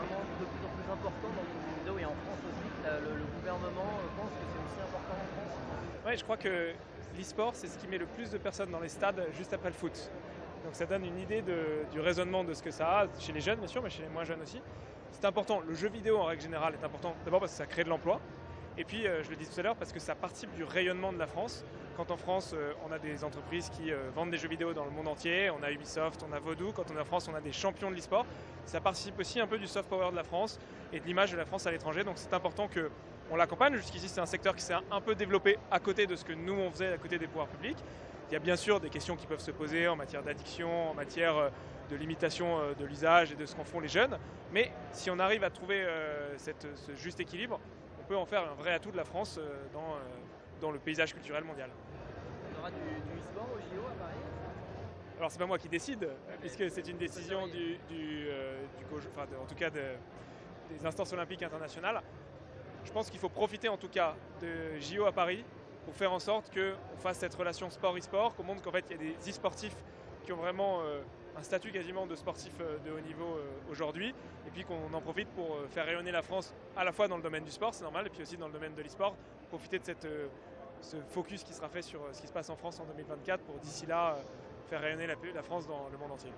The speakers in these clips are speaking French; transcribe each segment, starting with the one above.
vraiment de plus en plus important dans le monde du jeu vidéo et en France aussi. Le gouvernement pense que c'est aussi important en France. Ouais, je crois que l'e-sport, c'est ce qui met le plus de personnes dans les stades juste après le foot. Donc ça donne une idée du raisonnement de ce que ça a chez les jeunes, bien sûr, mais chez les moins jeunes aussi. C'est important. Le jeu vidéo, en règle générale, est important. D'abord parce que ça crée de l'emploi. Et puis, je le dis tout à l'heure, parce que ça participe du rayonnement de la France. Quand en France, on a des entreprises qui vendent des jeux vidéo dans le monde entier, on a Ubisoft, on a Vodou. Quand on est en France, on a des champions de l'e-sport. Ça participe aussi un peu du soft power de la France et de l'image de la France à l'étranger. Donc c'est important qu'on l'accompagne. Jusqu'ici, c'est un secteur qui s'est un peu développé à côté de ce que nous, on faisait à côté des pouvoirs publics. Il y a bien sûr des questions qui peuvent se poser en matière d'addiction, en matière de limitation de l'usage et de ce qu'en font les jeunes. Mais si on arrive à trouver ce juste équilibre, on peut en faire un vrai atout de la France dans le paysage culturel mondial. On aura du e-sport au JO à Paris. Alors c'est pas moi qui décide, puisque c'est une décision en tout cas des instances olympiques internationales. Je pense qu'il faut profiter en tout cas de JO à Paris pour faire en sorte qu'on fasse cette relation sport-e-sport, qu'on montre qu'en fait il y a des e-sportifs qui ont vraiment un statut quasiment de sportif de haut niveau aujourd'hui, et puis qu'on en profite pour faire rayonner la France à la fois dans le domaine du sport, c'est normal, et puis aussi dans le domaine de l'e-sport, profiter de ce focus qui sera fait sur ce qui se passe en France en 2024 pour d'ici là faire rayonner la France dans le monde entier.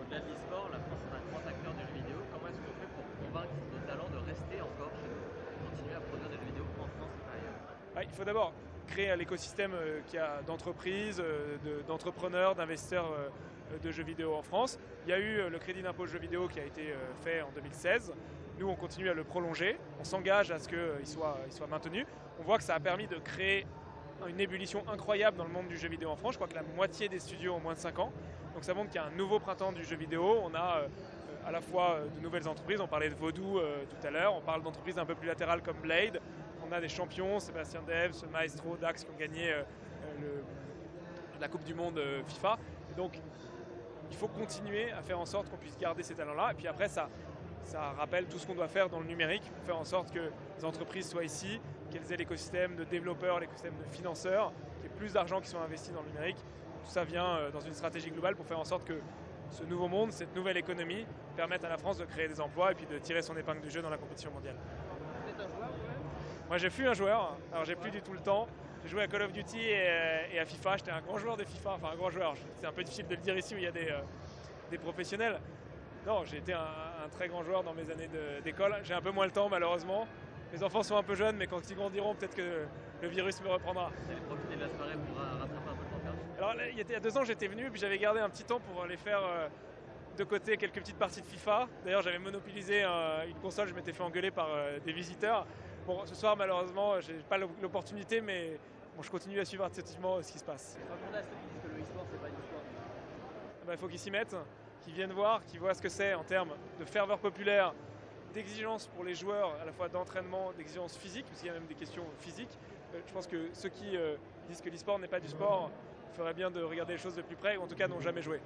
Au-delà de l'e-sport, la France est un grand acteur du jeu vidéo. Comment est-ce qu'on fait pour convaincre nos talents de rester encore chez nous, de continuer à produire des jeux vidéo en France et ailleurs? Il faut d'abord créer l'écosystème qu'il y a d'entreprises, d'entrepreneurs, d'investisseurs de jeux vidéo en France. Il y a eu le crédit d'impôt jeux vidéo qui a été fait en 2016. Nous, on continue à le prolonger. On s'engage à ce qu'il soit maintenu. On voit que ça a permis de créer une ébullition incroyable dans le monde du jeu vidéo en France. Je crois que la moitié des studios ont moins de 5 ans. Donc ça montre qu'il y a un nouveau printemps du jeu vidéo. On a à la fois de nouvelles entreprises. On parlait de Vodou tout à l'heure. On parle d'entreprises un peu plus latérales comme Blade. On a des champions, Sébastien Devs, Maestro, Dax, qui ont gagné la Coupe du Monde FIFA. Et donc, il faut continuer à faire en sorte qu'on puisse garder ces talents-là. Et puis après, ça rappelle tout ce qu'on doit faire dans le numérique pour faire en sorte que les entreprises soient ici, qu'elles aient l'écosystème de développeurs, l'écosystème de financeurs, qu'il y ait plus d'argent qui soit investi dans le numérique. Tout ça vient dans une stratégie globale pour faire en sorte que ce nouveau monde, cette nouvelle économie, permette à la France de créer des emplois et puis de tirer son épingle du jeu dans la compétition mondiale. Vous êtes un joueur, ouais? Moi, j'ai fui un joueur, alors j'ai plus du tout le temps. J'ai joué à Call of Duty et à FIFA. J'étais un grand joueur de FIFA, enfin un grand joueur. C'est un peu difficile de le dire ici où il y a des professionnels. Non, j'ai été un très grand joueur dans mes années d'école. J'ai un peu moins le temps, malheureusement. Mes enfants sont un peu jeunes, mais quand ils grandiront, peut-être que le virus me reprendra. Vous allez profiter de la soirée pour rattraper un peu le temps perdu. Alors, il y a 2 ans, j'étais venu, puis j'avais gardé un petit temps pour aller faire de côté quelques petites parties de FIFA. D'ailleurs, j'avais monopolisé une console, je m'étais fait engueuler par des visiteurs. Bon, ce soir, malheureusement, j'ai pas l'opportunité, mais bon, je continue à suivre attentivement ce qui se passe. Répondez à ceux qui disent que le e-sport, c'est pas du sport. Il faut qu'ils s'y mettent, qu'ils viennent voir, qu'ils voient ce que c'est en termes de ferveur populaire, d'exigence pour les joueurs, à la fois d'entraînement, d'exigence physique, parce qu'il y a même des questions physiques. Je pense que ceux qui disent que l'e-sport n'est pas du sport feraient bien de regarder les choses de plus près, ou en tout cas n'ont jamais joué.